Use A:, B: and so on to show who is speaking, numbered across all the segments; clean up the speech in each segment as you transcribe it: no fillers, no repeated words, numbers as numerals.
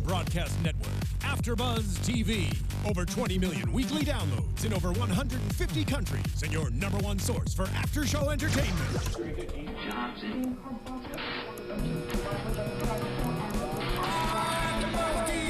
A: broadcast network, AFTERBUZZ TV. Over 20 million weekly downloads in over 150 countries, and your number one source for after-show entertainment.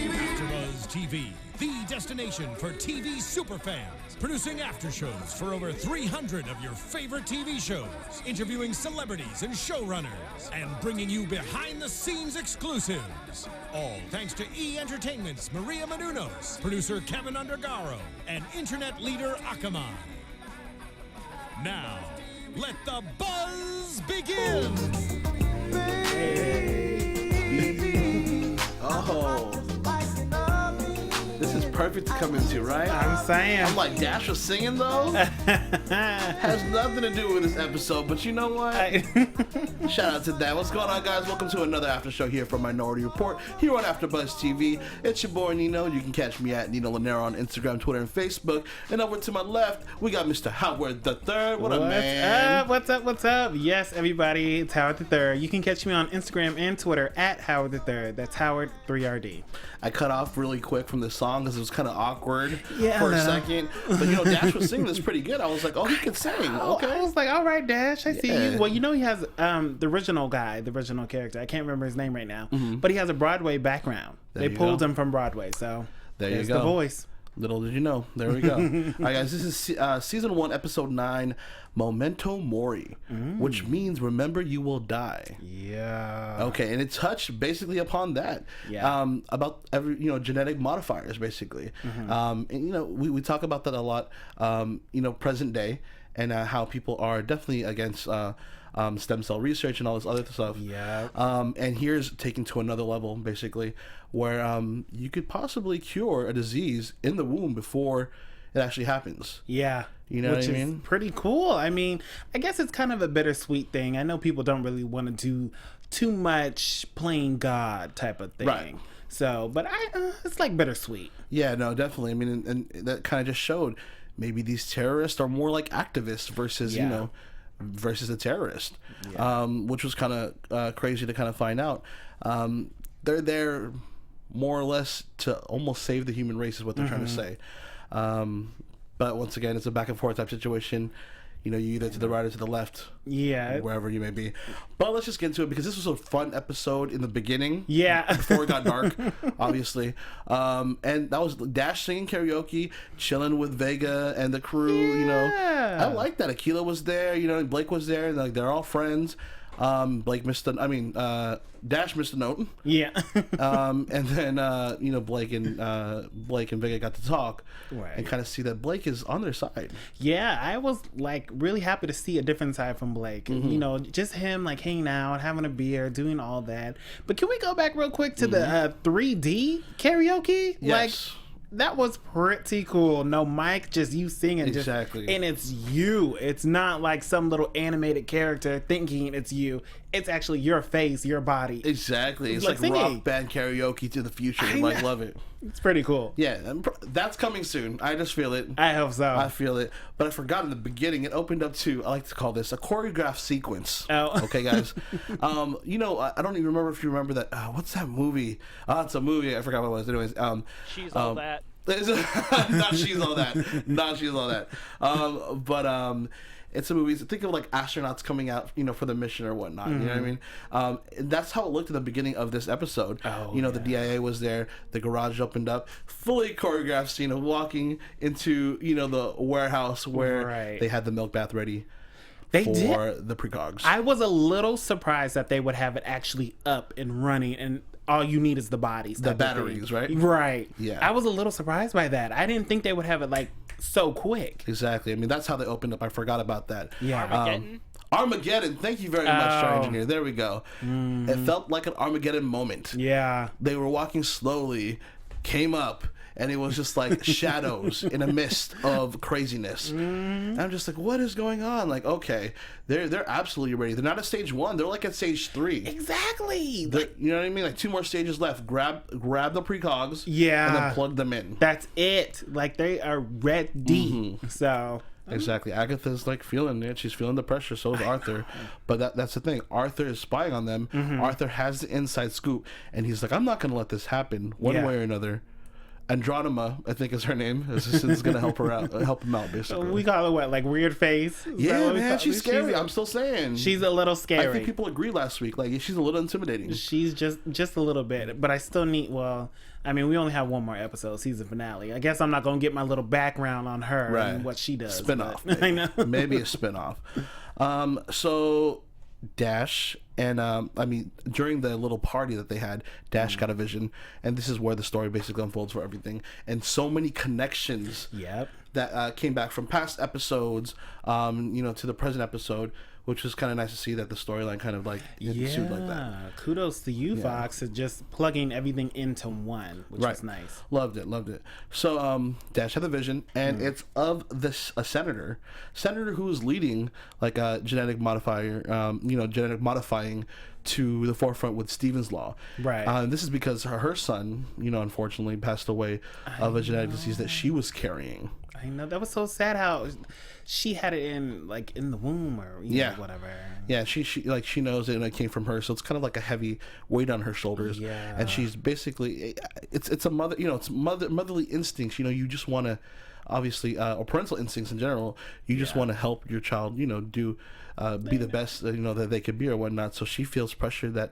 A: AFTERBUZZ TV, the destination for TV superfans. Producing after shows for over 300 of your favorite TV shows, interviewing celebrities and showrunners, and bringing you behind-the-scenes exclusives. All thanks to E! Entertainment's Maria Menounos, producer Kevin Undergaro, and internet leader Akamai. Now, let the buzz begin!
B: Baby. Oh. This is perfect to come into, right?
C: I'm saying.
B: I'm like, Dash was singing though? Has nothing to do with this episode, but you know what? Shout out to that. What's going on, guys? Welcome to another after show here from Minority Report here on AfterBuzz TV. It's your boy Nino. You can catch me at Nino Llanera on Instagram, Twitter, and Facebook. And over to my left, we got Mr. Howard III. What up, man?
C: What's up? Yes, everybody, it's Howard III. You can catch me on Instagram and Twitter at Howard III. That's Howard 3RD.
B: I cut off really quick from this song because it was kind of awkward for a
C: no.
B: second. But you know, Dash was singing this pretty good. I was like, oh, he can sing. Okay.
C: I was like, all right, Dash, I see you. Well, you know, he has the original guy, the original character. I can't remember his name right now, but he has a Broadway background. They pulled him from Broadway, so there's the voice.
B: Little did you know. There we go. All right, guys, this is season 1, episode 9, Memento Mori, which means remember you will die.
C: Yeah.
B: Okay, and it touched basically upon that.
C: Yeah.
B: About genetic modifiers, basically. And you know, we talk about that a lot. Present day, and how people are definitely against stem cell research and all this other stuff.
C: Yeah.
B: And here's taken to another level, basically, where you could possibly cure a disease in the womb before it actually happens.
C: Yeah.
B: You know what I mean?
C: Which is pretty cool. I mean, I guess it's kind of a bittersweet thing. I know people don't really want to do too much playing God type of thing. Right. So, but it's like bittersweet.
B: Yeah, no, definitely. I mean, and that kind of just showed maybe these terrorists are more like activists versus, versus a terrorist, which was kind of crazy to kind of find out. They're there more or less to almost save the human race is what they're trying to say. But once again, it's a back and forth type situation. You know, you either to the right or to the left. Yeah. Wherever you may be. But let's just get into it because this was a fun episode in the beginning.
C: Yeah.
B: Before it got dark, obviously. And that was Dash singing karaoke, chilling with Vega and the crew, you know. I like that. Aquila was there, you know, Blake was there, and like they're all friends. Dash missed a note.
C: Yeah.
B: And then Blake and Vega got to talk and kind of see that Blake is on their side.
C: Yeah, I was like really happy to see a different side from Blake. You know, just him like hanging out, having a beer, doing all that. But can we go back real quick to the 3D karaoke?
B: Yes.
C: Like, that was pretty cool. No mic, just you singing.
B: Exactly.
C: And it's you. It's not like some little animated character thinking it's you. It's actually your face, your body.
B: Exactly. It's like rock band karaoke to the future. I love it.
C: It's pretty cool.
B: Yeah, that's coming soon. I just feel it.
C: I hope so.
B: I feel it. But I forgot in the beginning, it opened up to, I like to call this a choreographed sequence.
C: Oh.
B: Okay, guys. I don't even remember if you remember that. What's that movie? It's a movie. I forgot what it was. Anyways.
D: She's all that.
B: Not She's All That. Not She's All That. It's a movie. Think of like astronauts coming out, you know, for the mission or whatnot. You know what I mean? That's how it looked at the beginning of this episode. The DIA was there. The garage opened up, fully choreographed scene of walking into, you know, the warehouse where they had the milk bath ready. For the precogs.
C: I was a little surprised that they would have it actually up and running, and all you need is the bodies.
B: The batteries, right?
C: Right.
B: Yeah.
C: I was a little surprised by that. I didn't think they would have it like so quick.
B: Exactly. I mean, that's how they opened up. I forgot about that.
C: Yeah.
B: Armageddon. Thank you very much, Star Engineer. There we go. It felt like an Armageddon moment.
C: Yeah.
B: They were walking slowly, came up, and it was just like shadows in a mist of craziness. And I'm just like, what is going on? Like, okay, they're absolutely ready. They're not at stage 1. They're like at stage 3.
C: Exactly.
B: You know what I mean? Like 2 more stages left. Grab the precogs.
C: Yeah.
B: And then plug them in.
C: That's it. Like they are ready. So
B: Exactly. Agatha's like feeling it. She's feeling the pressure. So is Arthur. But that's the thing. Arthur is spying on them. Arthur has the inside scoop, and he's like, I'm not going to let this happen one way or another. Andronima, I think is her name. Is going to help her out, help him out, basically.
C: We call her what, like weird face?
B: Yeah, man, she's scary. I'm still saying
C: she's a little scary.
B: I think people agreed last week. Like she's a little intimidating.
C: She's just a little bit, but I still need. Well, I mean, we only have one more episode, season finale. I guess I'm not going to get my little background on her and what she does.
B: Spinoff.
C: I know.
B: Maybe a spinoff. So Dash and I mean, during the little party that they had, Dash got a vision, and this is where the story basically unfolds for everything, and so many connections that came back from past episodes, to the present episode, which was kind of nice to see that the storyline kind of like ensued like that.
C: Kudos to you, Fox, for just plugging everything into one, which was nice.
B: Loved it. So Dash had the vision, and it's of a senator who's leading like a genetic modifier, genetic modifying to the forefront with Stephen's Law. Right. This is because her son, unfortunately passed away of a genetic disease that she was carrying.
C: I know, that was so sad how she had it in the womb or whatever.
B: Yeah, she knows it and it came from her, so it's kind of like a heavy weight on her shoulders. Yeah. And she's basically it's a mother, it's motherly instincts. You just want to obviously or parental instincts in general. You just want to help your child, do be the best that they could be or whatnot. So she feels pressure that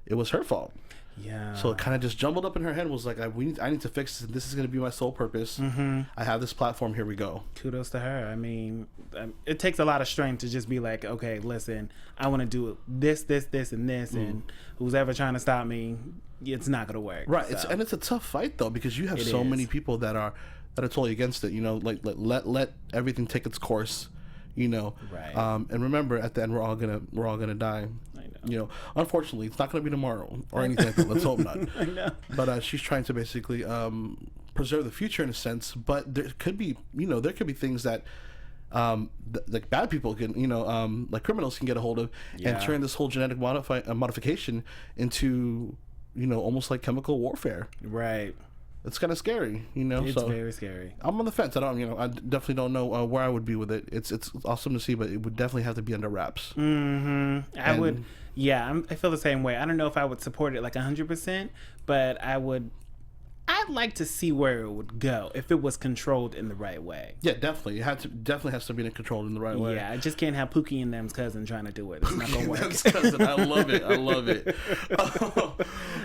B: it was her fault. Yeah. So it kind of just jumbled up in her head. Was like, I need to fix this. This is going to be my sole purpose. I have this platform. Here we go.
C: Kudos to her. I mean, it takes a lot of strength to just be like, okay, listen, I want to do this, and this, and who's ever trying to stop me, it's not going to work.
B: Right.
C: So.
B: It's a tough fight though, because you have so many people that are totally against it. Let everything take its course. Right. And remember, at the end, we're all gonna die. I know. Unfortunately, it's not gonna be tomorrow or anything like that. Let's hope not. I know. But she's trying to basically preserve the future in a sense. But there could be, things that like bad people can, like criminals can get a hold of and turn this whole genetic modification into, almost like chemical warfare. Right. It's kind of scary, It's
C: very scary.
B: I'm on the fence. I definitely don't know where I would be with it. It's awesome to see, but it would definitely have to be under wraps.
C: I would. Yeah, I feel the same way. I don't know if I would support it like 100%, but I would. I'd like to see where it would go if it was controlled in the right way.
B: Yeah, definitely. Definitely has to be controlled in the right way.
C: Yeah, I just can't have Pookie and them's cousin trying to do it. It's not gonna work.
B: Cousin. I love it.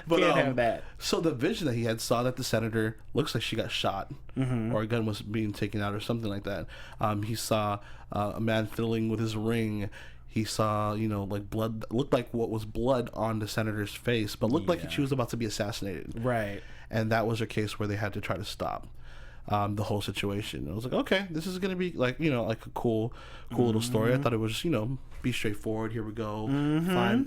B: But
C: can't have that.
B: So the vision that he had saw that the senator looks like she got shot, or a gun was being taken out, or something like that. He saw a man fiddling with his ring. He saw, like blood. Looked like what was blood on the senator's face, but looked like she was about to be assassinated. Right. And that was a case where they had to try to stop the whole situation. And I was like, okay, this is gonna be like a cool little story. I thought it was just be straightforward. Here we go.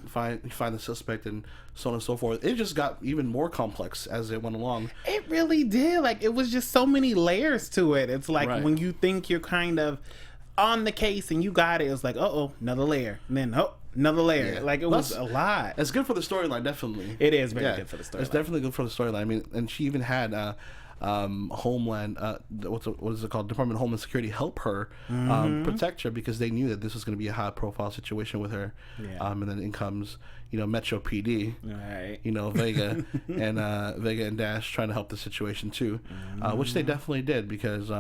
B: Find the suspect and so on and so forth. It just got even more complex as it went along.
C: It really did. Like it was just so many layers to it. It's like when you think you're kind of on the case and you got it, it's like, another layer, and then another layer. Yeah. Like it was a lot.
B: It's good for the storyline, definitely.
C: It is very good for the storyline.
B: It's definitely good for the storyline. I mean, and she even had Homeland, what is it called? Department of Homeland Security help her protect her, because they knew that this was going to be a high profile situation with her. Yeah. And then in comes Metro PD, right? Vega and Dash trying to help the situation too, which they definitely did, because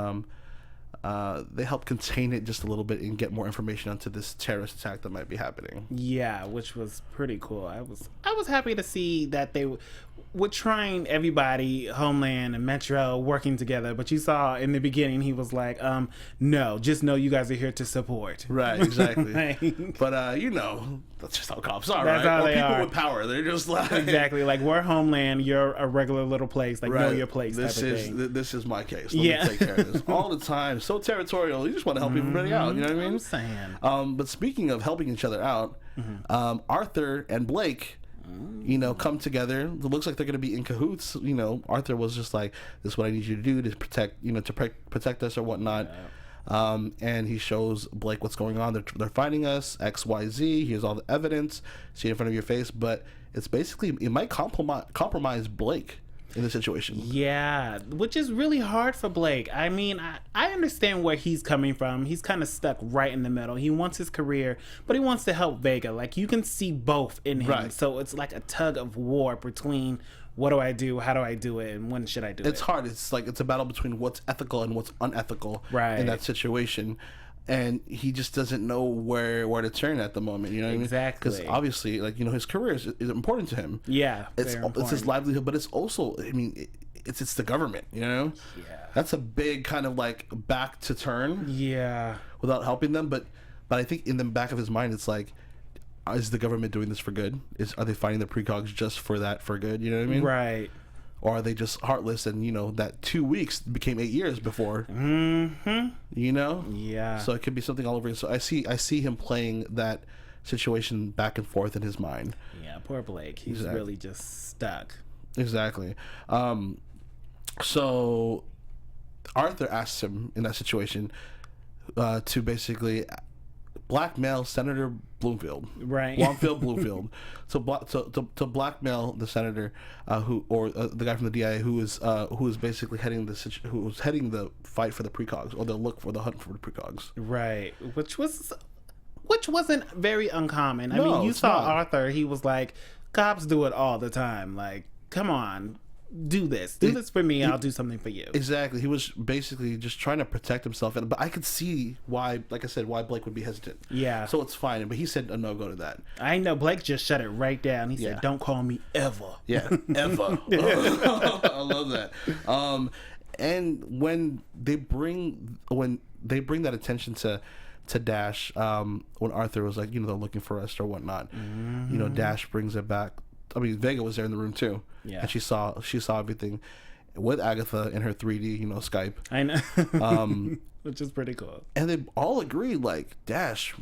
B: they helped contain it just a little bit and get more information onto this terrorist attack that might be happening.
C: Yeah, which was pretty cool. I was happy to see that they were trying everybody, Homeland and Metro, working together. But you saw in the beginning, he was like, no, just know you guys are here to support.
B: Right, exactly. But, that's just how cops are, right? Or people with power. They're just like...
C: Exactly. Like, we're Homeland, you're a regular little place. Like, know your place.
B: This is my case. Let me take care of this. All the time. So territorial. You just want to help everybody out. You know what I mean?
C: I'm saying.
B: But speaking of helping each other out, Arthur and Blake... come together. It looks like they're going to be in cahoots. Arthur was just like, this is what I need you to do to protect, to protect us or whatnot. Yeah. And he shows Blake what's going on. They're fighting us, XYZ. Here's all the evidence. See it in front of your face. But it's basically, it might compromise Blake. in the situation.
C: Yeah, which is really hard for Blake. I mean, I understand where he's coming from. He's kind of stuck right in the middle. He wants his career, but he wants to help Vega. Like, you can see both in him.
B: Right.
C: So it's like a tug of war between what do I do, how do I do it, and when should I do it.
B: It's hard. It's like it's a battle between what's ethical and what's unethical in that situation. And he just doesn't know where to turn at the moment, you know what I mean?
C: Exactly.
B: Because obviously, like, you know, his career is important to him.
C: Yeah,
B: it's his livelihood, but it's also, I mean, it's the government, you know?
C: Yeah.
B: That's a big kind of like back to turn.
C: Yeah.
B: Without helping them, but I think in the back of his mind, it's like, is the government doing this for good? Are they fighting the precogs just for good? You know what I mean?
C: Right.
B: Or are they just heartless and, you know, that 2 weeks became 8 years before? Mm-hmm. You know?
C: Yeah.
B: So it could be something all over. So I see him playing that situation back and forth in his mind.
C: Yeah, poor Blake. He's really just stuck.
B: Exactly. So Arthur asks him in that situation to basically blackmail Senator Bloomfield,
C: right?
B: Bloomfield. So to blackmail the senator, the guy from the DIA who is basically heading the fight for the precogs, or the hunt for the precogs.
C: Right, which wasn't very uncommon. I
B: No,
C: mean, you
B: it's
C: saw
B: not.
C: Arthur. He was like, cops do it all the time. Like, come on. Do this for me. I'll do something for you.
B: Exactly. He was basically just trying to protect himself, but I could see why, like I said, why Blake would be hesitant.
C: Yeah.
B: So it's fine, but he said a no-go to that.
C: I know Blake just shut it right down. He said, "Don't call me ever."
B: Yeah, ever. I love that. And when they bring that attention to Dash, when Arthur was like, you know, they're looking for us or whatnot, you know, Dash brings it back. I mean, Vega was there in the room too.
C: Yeah.
B: And she saw everything with Agatha in her 3D, you know, Skype.
C: I know. Which is pretty cool.
B: And they all agreed, like, Dash,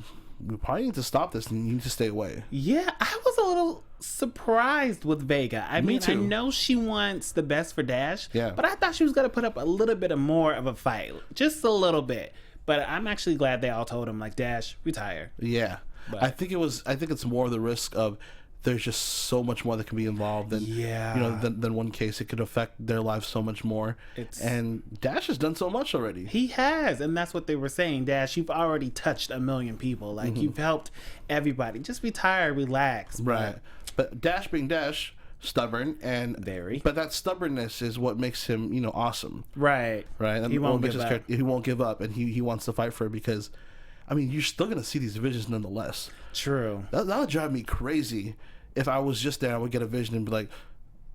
B: we probably need to stop this and you need to stay away.
C: Yeah, I was a little surprised with Vega. I mean,
B: too.
C: I know she wants the best for Dash,
B: Yeah.
C: but I thought she was going to put up a little bit more of a fight. Just a little bit. But I'm actually glad they all told him, like, Dash, retire.
B: Yeah.
C: But
B: I think it's more the risk of there's just so much more that can be involved than you know than one case. It could affect their lives so much more. And Dash has done so much already.
C: He has, and that's what they were saying. Dash, you've already touched 1 million people. Like, you've helped everybody. Just retire, relax.
B: Right. But Dash being Dash, stubborn and
C: Very.
B: But that stubbornness is what makes him, you know, awesome.
C: Right.
B: Right.
C: He won't give up.
B: He won't give up, and he wants to fight for it because, I mean, you're still gonna see these visions nonetheless.
C: True.
B: That would drive me crazy. If I was just there, I would get a vision and be like,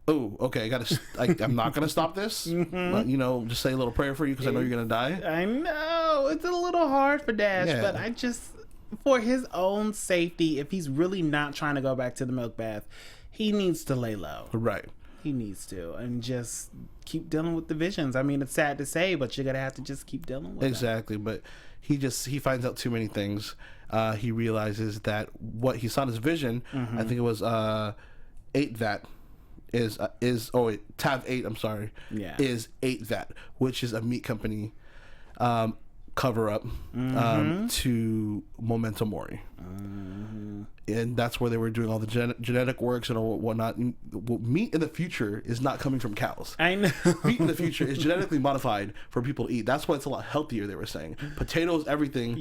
B: "Oh, okay, I'm not gonna stop this." But, you know, just say a little prayer for you because I know you're gonna die.
C: I know it's a little hard for Dash, but I just, for his own safety, if he's really not trying to go back to the milk bath, he needs to lay low.
B: Right.
C: He needs to, and just keep dealing with the visions. I mean, it's sad to say, but you're gonna have to just keep dealing with
B: Exactly, but he finds out too many things. He realizes that what he saw in his vision, I think it was 8VAT, Tav 8. I'm sorry, is 8VAT, which is a meat company cover up to Memento Mori. And that's where they were doing all the genetic works and whatnot. Meat in the future is not coming from cows.
C: I know.
B: Meat in the future is genetically modified for people to eat. That's why it's a lot healthier, they were saying. Potatoes, everything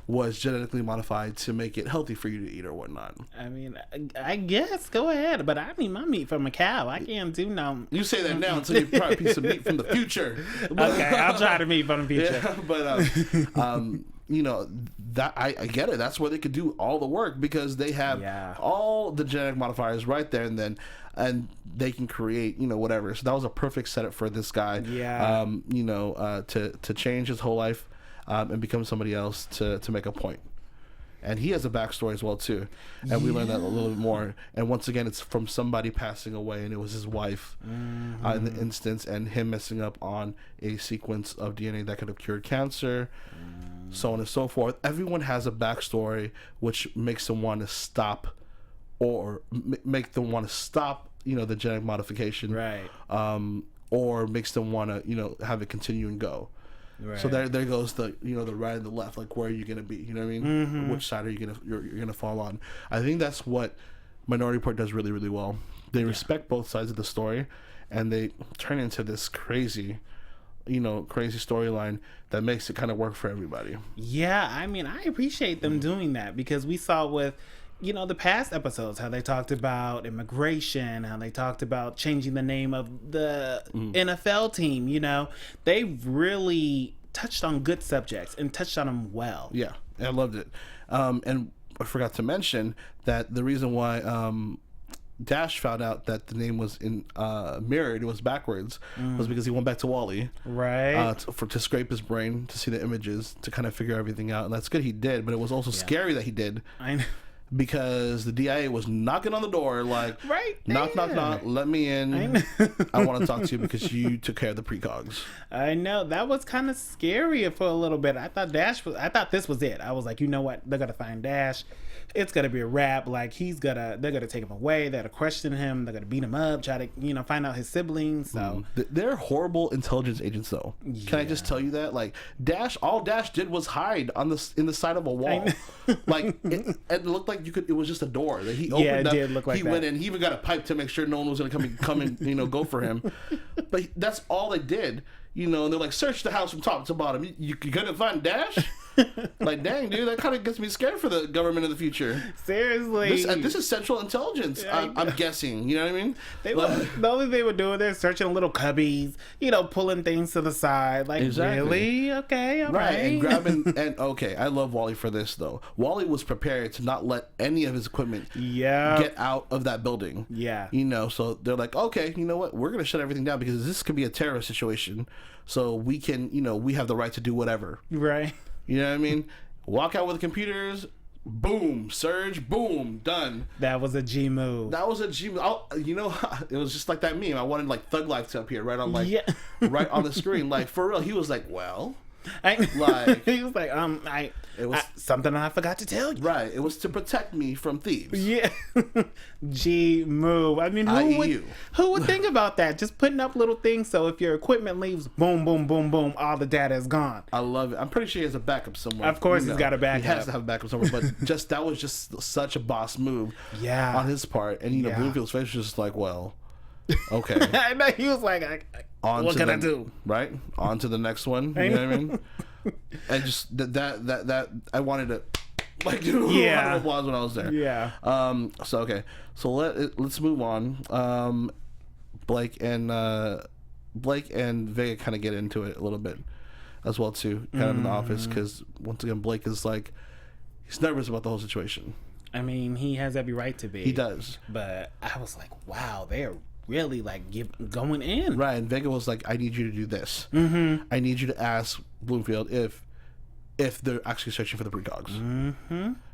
B: was genetically modified to make it healthy for you to eat or whatnot.
C: I mean, I guess, go ahead. But I need my meat from a cow. I can't do no...
B: You say that now until you try a piece of meat from the future.
C: Okay, I'll try the meat from the future.
B: Yeah, but... you know, that I get it. That's where they could do all the work because they have all the genetic modifiers right there, and they can create, you know, whatever. So that was a perfect setup for this guy. You know, to change his whole life and become somebody else to make a point. And he has a backstory as well too, and we learned that a little bit more. And once again, it's from somebody passing away, and it was his wife in the instance, and him messing up on a sequence of DNA that could have cured cancer, so on and so forth. Everyone has a backstory, which makes them want to stop, or make them want to stop, you know, the genetic modification,
C: right?
B: Or makes them want to, you know, have it continue and go. Right. So there goes the, you know, the right and the left. Like, where are you gonna be? You know what I mean? Which side are you you're gonna fall on? I think that's what Minority Report does really, really well. They respect both sides of the story, and they turn into this crazy storyline that makes it kind of work for everybody.
C: Yeah, I mean, I appreciate them doing that, because we saw with, the past episodes how they talked about immigration, how they talked about changing the name of the NFL team. They really touched on good subjects and touched on them well.
B: Yeah, I loved it. And I forgot to mention that the reason why Dash found out that the name was mirrored, it was backwards, was because he went back to Wally,
C: right,
B: to scrape his brain to see the images, to kind of figure everything out. And that's good he did, but it was also scary that he did.
C: I know.
B: Because the DIA was knocking on the door like,
C: right
B: knock, knock, knock, let me in. I want to talk to you because you took care of the precogs.
C: I know. That was kind of scary for a little bit. I thought this was it. I was like, you know what? They're going to find Dash. It's going to be a wrap. Like, they're going to take him away. They're going to question him. They're going to beat him up, try to, find out his siblings. So
B: they're horrible intelligence agents, though. Yeah. Can I just tell you that? Like, all Dash did was hide in the side of a wall. Like, it looked like it was just a door that he opened up. It did look like that. He went in. He even got a pipe to make sure no one was going to come and go for him. But that's all they did. And they're like, search the house from top to bottom. You couldn't find Dash? Like, dang, dude, that kind of gets me scared for the government in the future.
C: Seriously.
B: This is Central Intelligence, I'm guessing. You know what I mean?
C: The only thing they were doing, they're searching little cubbies, pulling things to the side. Like, exactly. Really? Okay, all right.
B: And grabbing, okay, I love Wally for this, though. Wally was prepared to not let any of his equipment get out of that building.
C: Yeah.
B: So they're like, okay, you know what? We're going to shut everything down because this could be a terrorist situation. So we can, we have the right to do whatever.
C: Right.
B: You know what I mean? Walk out with the computers, boom, surge, boom, done.
C: That was a G move.
B: It was just like that meme. I wanted like Thug Life to appear right on right on the screen. Like, for real, he was like, well,
C: he was like, something I forgot to tell you.
B: Right. It was to protect me from thieves.
C: Yeah. G move. I mean, who would think about that? Just putting up little things so if your equipment leaves, boom, boom, boom, boom, all the data is gone.
B: I love it. I'm pretty sure he has a backup somewhere.
C: Of course, he's got a backup.
B: He has to have a backup somewhere. But that was just such a boss move.
C: Yeah.
B: On his part. And Bloomfield's face was just like, well, okay.
C: I know, he was like, what can I do?
B: Right? On to the next one. You know what I mean? And just that I wanted to do a round of applause when I was there.
C: Yeah.
B: So let's move on. Blake and Vega kind of get into it a little bit as well too, kind of in the office, because once again Blake is like, he's nervous about the whole situation.
C: I mean, he has every right to be.
B: He does.
C: But I was like, wow, they are really going in.
B: Right, and Vega was like, I need you to do this. I need you to ask Bloomfield if they're actually searching for the precogs.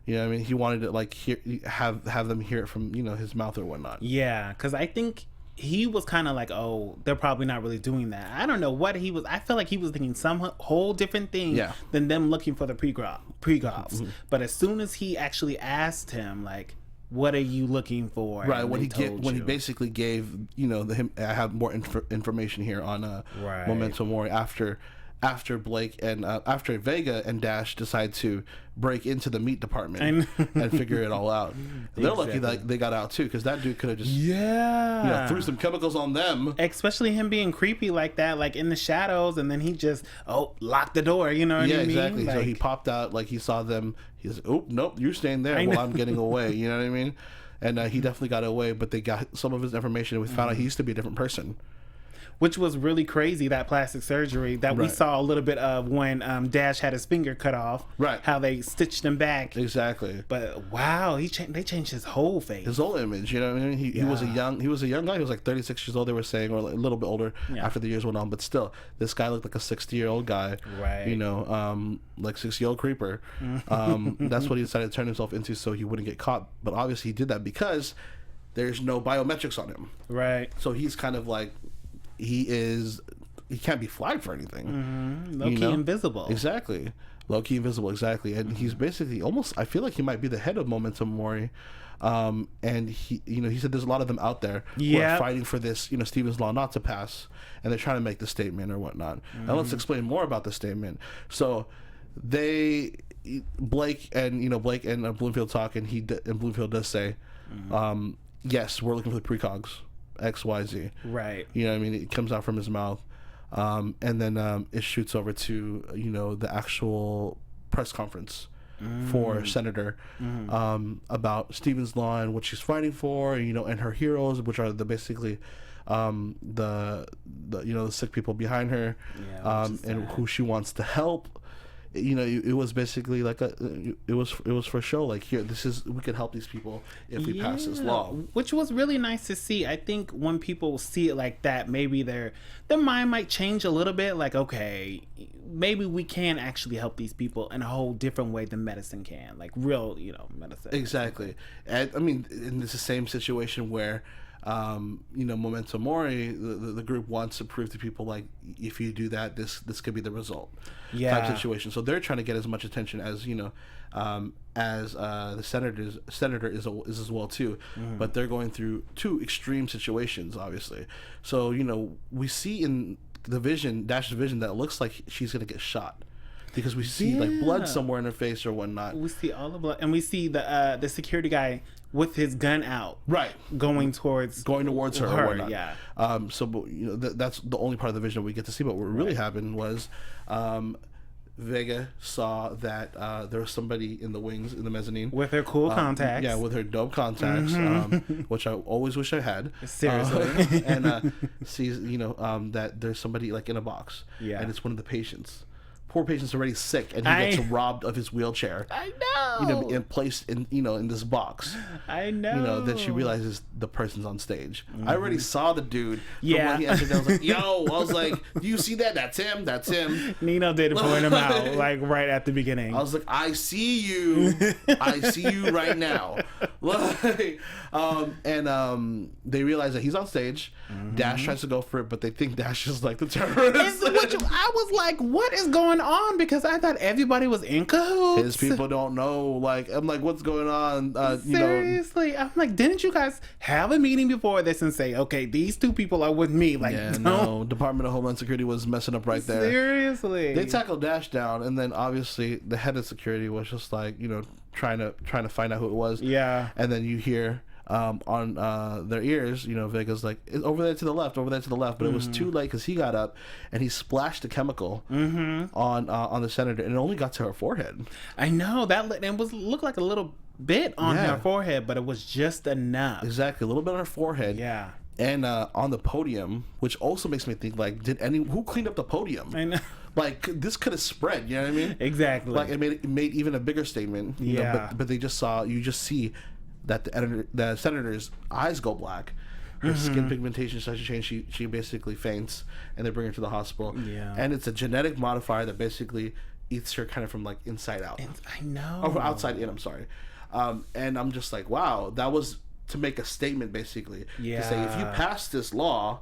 B: You know what I mean? He wanted to have them hear it from his mouth or whatnot.
C: Yeah, because I think he was kind of like, oh, they're probably not really doing that. I don't know what he was. I feel like he was thinking some whole different thing than them looking for the precogs. But as soon as he actually asked him, like, what are you looking for?
B: Right, when he basically gave I have more information here on Memento Mori after Blake and after Vega and Dash decide to break into the meat department and figure it all out. They're lucky that they got out too, because that dude could have just threw some chemicals on them.
C: Especially him being creepy like that, like in the shadows, and then he just locked the door. You know what I mean?
B: Yeah, exactly. So he popped out, like he saw them. He's oh nope, you're staying there while I'm getting away. You know what I mean? And he definitely got away, but they got some of his information, and we found out he used to be a different person.
C: Which was really crazy, that plastic surgery that we saw a little bit of when Dash had his finger cut off. Right. How they stitched him back.
B: Exactly.
C: But wow, they changed his whole face.
B: His whole image, you know what I mean? He was a young guy. He was like 36 years old, they were saying, or a little bit older after the years went on. But still, this guy looked like a 60-year-old guy. Right. Like 60-year-old creeper. That's what he decided to turn himself into so he wouldn't get caught. But obviously he did that because there's no biometrics on him. Right. So he's kind of like, he can't be flagged for anything.
C: Low-key invisible.
B: Exactly. Low-key invisible, exactly. And he's basically almost, I feel like he might be the head of Memento Mori. And he said there's a lot of them out there who are fighting for this, Stephen's Law not to pass. And they're trying to make the statement or whatnot. Now let's explain more about the statement. So Blake and Bloomfield talk, and Bloomfield does say, yes, we're looking for the precogs. XYZ.
C: Right.
B: You know what I mean? It comes out from his mouth. And then it shoots over to, the actual press conference for Senator about Stephen's Law and what she's fighting for, and her heroes, which are basically the sick people behind her, and who she wants to help. It was basically like it was for show, like, here, we could help these people if we pass this law,
C: which was really nice to see. I think when people see it like that, maybe their mind might change a little bit, like, okay, maybe we can actually help these people in a whole different way than medicine can, like real medicine.
B: Exactly. And I mean, and it's the same situation where Memento Mori, the group wants to prove to people, like, if you do that, this could be the result. Type situation. So they're trying to get as much attention as the senator is as well too. But they're going through two extreme situations, obviously. So we see in Dash's vision that it looks like she's gonna get shot. Because we see like blood somewhere in her face or whatnot.
C: We see all the blood, and we see the security guy with his gun out,
B: right,
C: going towards her
B: or whatnot.
C: Yeah.
B: So that's the only part of the vision we get to see. But what really happened was, Vega saw that there was somebody in the wings in the mezzanine
C: with her cool contacts.
B: Yeah, with her dope contacts, which I always wish I had.
C: Seriously.
B: And sees that there's somebody like in a box.
C: Yeah.
B: And it's one of the patients. Poor patient's already sick, and he gets robbed of his wheelchair.
C: I know.
B: And placed in in this box.
C: I know.
B: Then she realizes the person's on stage. I already saw the dude.
C: Yeah.
B: From when he entered, I was like, yo. I was like, do you see that? That's him. That's him.
C: Nino did point him out, like, right at the beginning.
B: I was like, I see you. I see you right now. They realize that he's on stage. Dash tries to go for it, but they think Dash is like the terrorist.
C: I was like, what is going on? Because I thought everybody was in cahoots.
B: His people don't know. Like, I'm like, what's going on?
C: Seriously, I'm like, didn't you guys have a meeting before this and say, okay, these two people are with me? Like,
B: no. Department of Homeland Security was messing up right there.
C: Seriously,
B: they tackled Dash down, and then obviously the head of security was just like, trying to find out who it was.
C: Yeah, and
B: then you hear. On their ears, Vega's like, it's over there to the left, but it was too late because he got up and he splashed the chemical on the senator, and it only got to her forehead.
C: I know that looked like a little bit on her forehead, but it was just enough.
B: Exactly, a little bit on her forehead.
C: Yeah,
B: and on the podium, which also makes me think, like, who cleaned up the podium?
C: I know.
B: Like, this could have spread, you know what I mean?
C: Exactly.
B: Like, it made even a bigger statement. You know, but they just see that the senator's eyes go black, her skin pigmentation starts to change. She basically faints, and they bring her to the hospital.
C: Yeah,
B: and it's a genetic modifier that basically eats her kind of from like inside out.
C: I know.
B: Or from outside in. I'm sorry. And I'm just like, wow, that was to make a statement basically.
C: Yeah.
B: To say, if you pass this law,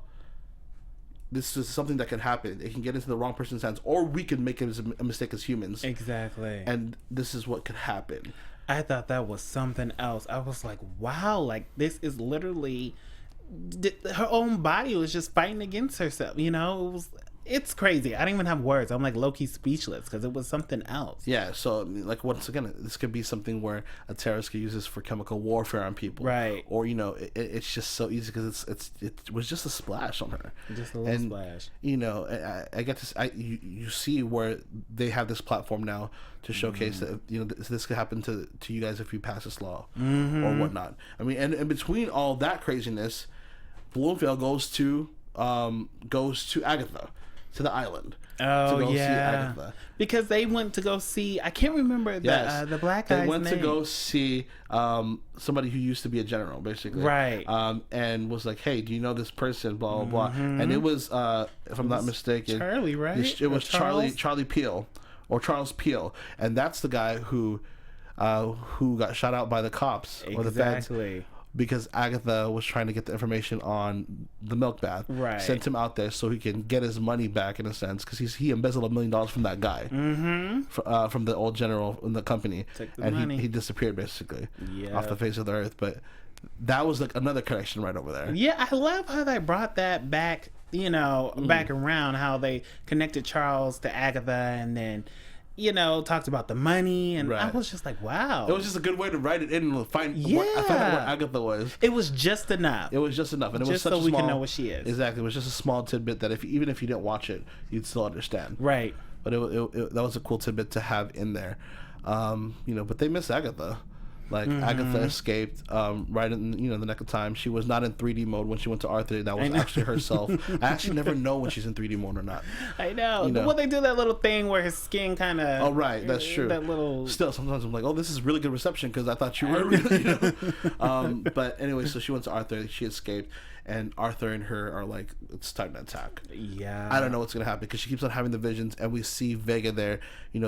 B: this is something that can happen. It can get into the wrong person's hands, or we can make it a mistake as humans.
C: Exactly.
B: And this is what could happen.
C: I thought that was something else. I was like, wow, like, this is literally her own body was just fighting against herself. It's crazy. I don't even have words. I'm like low-key speechless because it was something else.
B: Yeah, so like, once again, this could be something where a terrorist could use this for chemical warfare on people,
C: right? Or
B: it's just so easy because it was just a splash on her,
C: just a little splash.
B: I get this. You see where they have this platform now to showcase that this could happen to you guys if you pass this law or whatnot. I mean, and between all that craziness, Bloomfield goes to Agatha. To the island.
C: Oh, to go see Agatha. Because they went to go see, I can't remember the black guy's name. They went to
B: go see somebody who used to be a general, basically.
C: Right.
B: And was like, hey, do you know this person, blah, blah, blah. And it was, if I'm not mistaken.
C: Charlie, right?
B: It was Charlie Peel. Or Charles Peel. And that's the guy who got shot out by the cops.
C: Exactly.
B: Or the feds. Because Agatha was trying to get the information on the milk bath,
C: right? Sent
B: him out there so he can get his money back in a sense, because he embezzled $1 million from that guy, from the old general in the company, and he disappeared basically off the face of the earth. But that was like another connection right over there.
C: Yeah, I love how they brought that back. Back around, how they connected Charles to Agatha, and then. talked about the money, and I
B: Right.
C: was just like, wow.
B: It was just a good way to write it in and find find out what Agatha was.
C: It was just enough.
B: It was just enough, and it was
C: Just
B: such
C: so
B: a
C: we
B: small,
C: can know what she is.
B: Exactly, it was just a small tidbit that even if you didn't watch it, you'd still understand.
C: Right.
B: But that was a cool tidbit to have in there. But they miss Agatha. Like Agatha escaped right in the nick of time. She was not in 3D mode when she went to Arthur. That was actually herself. I actually never know when she's in 3D mode or not.
C: I know. Well, they do that little thing where his skin kind of.
B: Oh right, that's true.
C: That little.
B: Still, sometimes I'm like, oh, this is really good reception because I thought you were really. But anyway, so she went to Arthur. She escaped, and Arthur and her are like, it's time to attack.
C: Yeah.
B: I don't know what's gonna happen because she keeps on having the visions, and we see Vega there,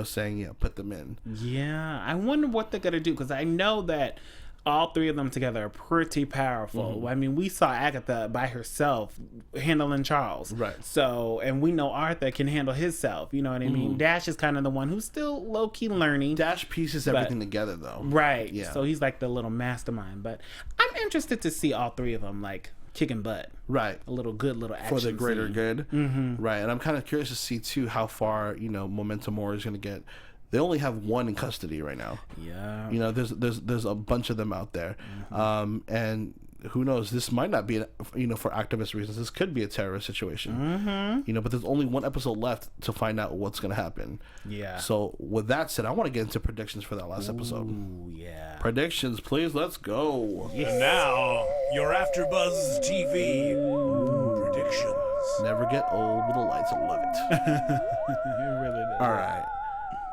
B: saying, yeah, put them in.
C: Yeah, I wonder what they're gonna do because I know that all three of them together are pretty powerful. I mean, we saw Agatha by herself handling Charles,
B: right?
C: So, and we know Arthur can handle himself. You know what I mean? Dash is kind of the one who's still low key learning.
B: Dash pieces everything together, though.
C: Right.
B: Yeah.
C: So he's like the little mastermind. But I'm interested to see all three of them like kicking butt.
B: Right.
C: A little action
B: for the greater
C: scene.
B: good. Right. And I'm kind of curious to see too how far Memento Mori is going to get. They only have one in custody right now.
C: Yeah.
B: There's a bunch of them out there, and who knows? This might not be for activist reasons. This could be a terrorist situation. But there's only one episode left to find out what's going to happen.
C: Yeah.
B: So with that said, I want to get into predictions for that last episode.
C: Ooh, yeah.
B: Predictions, please. Let's go.
A: And now, your AFTERBUZZ TV predictions.
B: Never get old with the lights. I love it.
C: It really does.
B: All right.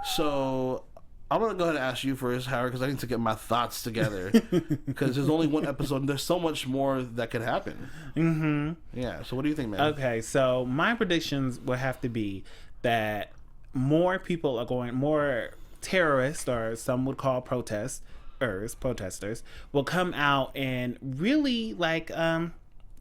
B: So I'm going to go ahead and ask you first, Howard, because I need to get my thoughts together. Because there's only one episode, and there's so much more that could happen. Yeah, so what do you think, man?
C: Okay, so my predictions would have to be that more terrorists, or some would call protesters, will come out and really,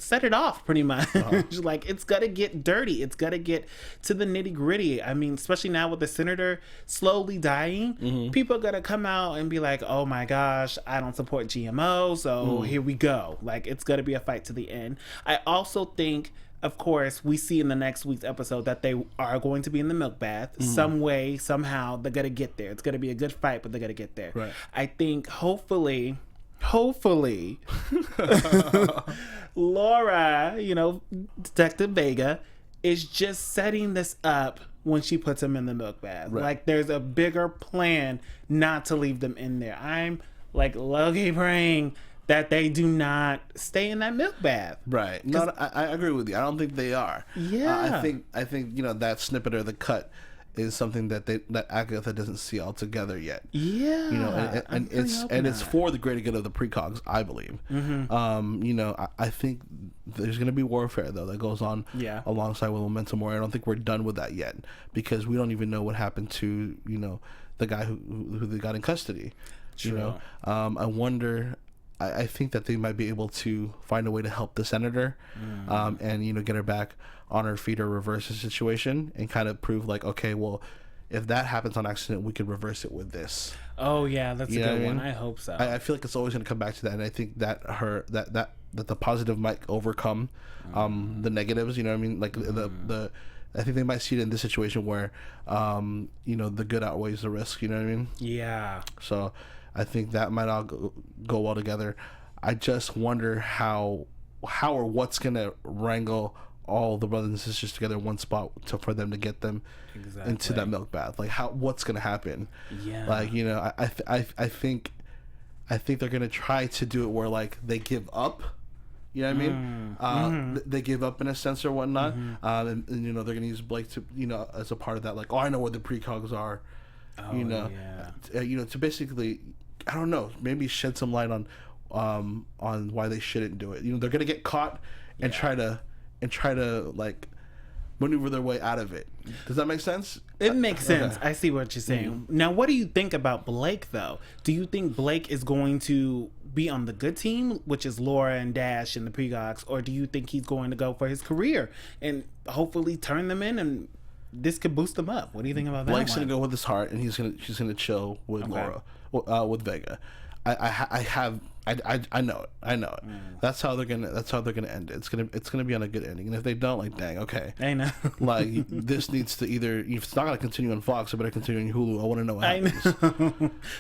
C: set it off pretty much. Like, it's gonna get dirty. It's gonna get to the nitty gritty. I mean, especially now with the senator slowly dying, people are gonna come out and be like, oh my gosh, I don't support GMO, so here we go. Like, it's gonna be a fight to the end. I also think, of course, we see in the next week's episode that they are going to be in the milk bath. Some way, somehow, they're gonna get there. It's gonna be a good fight, but they're gonna get there.
B: Right.
C: I think hopefully Laura, Detective Vega, is just setting this up when she puts him in the milk bath.
B: Right.
C: Like, there's a bigger plan not to leave them in there. I'm low-key praying that they do not stay in that milk bath.
B: Right. No, I agree with you. I don't think they are.
C: Yeah.
B: I think that snippet or the cut is something that Agatha doesn't see altogether yet.
C: Yeah.
B: And it's for the greater good of the precogs, I believe. I think there's going to be warfare though that goes on alongside with Memento Mori. I don't think we're done with that yet because we don't even know what happened to the guy who they got in custody.
C: True.
B: I wonder. I think that they might be able to find a way to help the senator, and get her back on her feet or reverse the situation and kind of prove okay, well, if that happens on accident, we could reverse it with this.
C: Oh yeah, that's a good one. I hope so.
B: I feel like it's always going to come back to that, and I think that that the positive might overcome the negatives. You know what I mean? Like the I think they might see it in this situation where the good outweighs the risk. You know what I mean?
C: Yeah.
B: So I think that might all go well together. I just wonder how or what's gonna wrangle all the brothers and sisters together in one spot for them to get them into that milk bath. Like, what's gonna happen?
C: Yeah.
B: Like, I think they're gonna try to do it where they give up. You know what I mean? They give up in a sense or whatnot, and they're gonna use Blake to as a part of that. Like, oh, I know where the precogs are. To basically, I don't know, maybe shed some light on why they shouldn't do it. They're gonna get caught and try to maneuver their way out of it. Does that make sense?
C: It makes sense. I see what you're saying. Now, what do you think about Blake, though? Do you think Blake is going to be on the good team, which is Laura and Dash and the Precogs, or do you think he's going to go for his career and hopefully turn them in and this could boost them up? What do you think about that?
B: Blake's gonna go with his heart, and she's gonna chill with Laura, with Vega. I I know it. I know it. That's how they're gonna end it. It's gonna be on a good ending. And if they don't, like, dang, okay.
C: I know.
B: Like, this needs to either, if it's not gonna continue on Fox, it better continue on Hulu. I want to know what happens.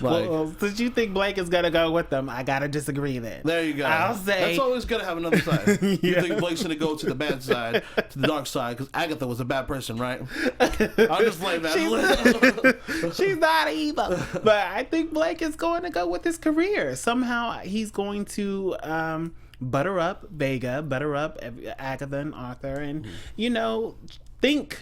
B: Like,
C: well, since you think Blake is gonna go with them, I gotta disagree then.
B: There you go.
C: I'll say
B: that's always gonna have another side. You think Blake's gonna go to the bad side, to the dark side, because Agatha was a bad person, right? I'll just blame that.
C: She's not evil. But I think Blake is going to go with his career. Somehow he's going to butter up Vega, butter up Agatha and Arthur, and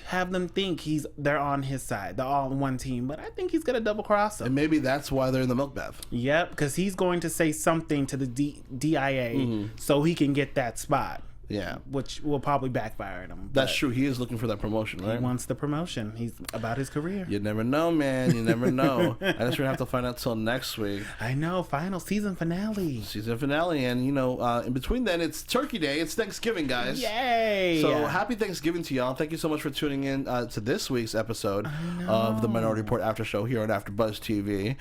C: have them think they're on his side. They're all on one team. But I think he's gonna double cross them.
B: And maybe that's why they're in the milk bath.
C: Yep, because he's going to say something to the DIA so he can get that spot.
B: Yeah,
C: which will probably backfire at him.
B: That's true. He is looking for that promotion, right?
C: He wants the promotion. He's about his career.
B: You never know, man. You never know. I guess we're gonna have to find out till next week.
C: I know. Final season finale.
B: And in between then, it's Turkey Day. It's Thanksgiving, guys.
C: Yay!
B: So happy Thanksgiving to y'all. Thank you so much for tuning in to this week's episode of the Minority Report After Show here on AfterBuzz TV.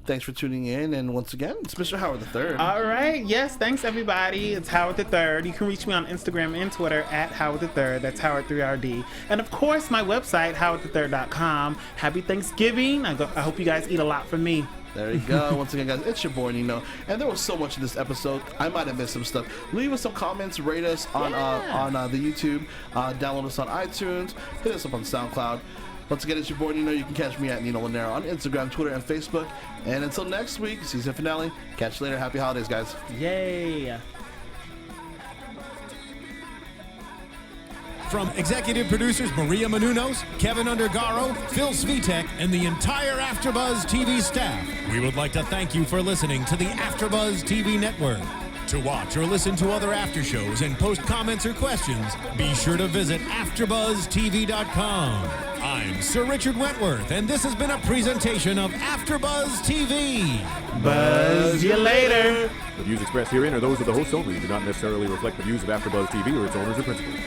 B: Thanks for tuning in, and once again, it's Mr. Howard III.
C: All right. Yes. Thanks everybody. It's Howard III. You can reach me on Instagram and Twitter at Howard III. That's Howard3RD. And of course, my website, howard3rd.com. Happy Thanksgiving. I hope you guys eat a lot from me.
B: There you go. Once again, guys, it's your boy Nino, and there was so much in this episode. I might have missed some stuff. Leave us some comments, rate us on the YouTube, download us on iTunes, hit us up on SoundCloud. Once again, it's your boy Nino. You can catch me at Nino Llanera on Instagram, Twitter, and Facebook. And until next week, season finale. Catch you later. Happy holidays, guys.
C: Yay.
A: From executive producers Maria Menounos, Kevin Undergaro, Phil Svitek, and the entire AfterBuzz TV staff, we would like to thank you for listening to the AfterBuzz TV network. To watch or listen to other after shows and post comments or questions, be sure to visit AfterBuzzTV.com. I'm Sir Richard Wentworth, and this has been a presentation of AfterBuzz TV.
C: Buzz you later.
D: The views expressed herein are those of the hosts only and do not necessarily reflect the views of AfterBuzz TV or its owners or principals.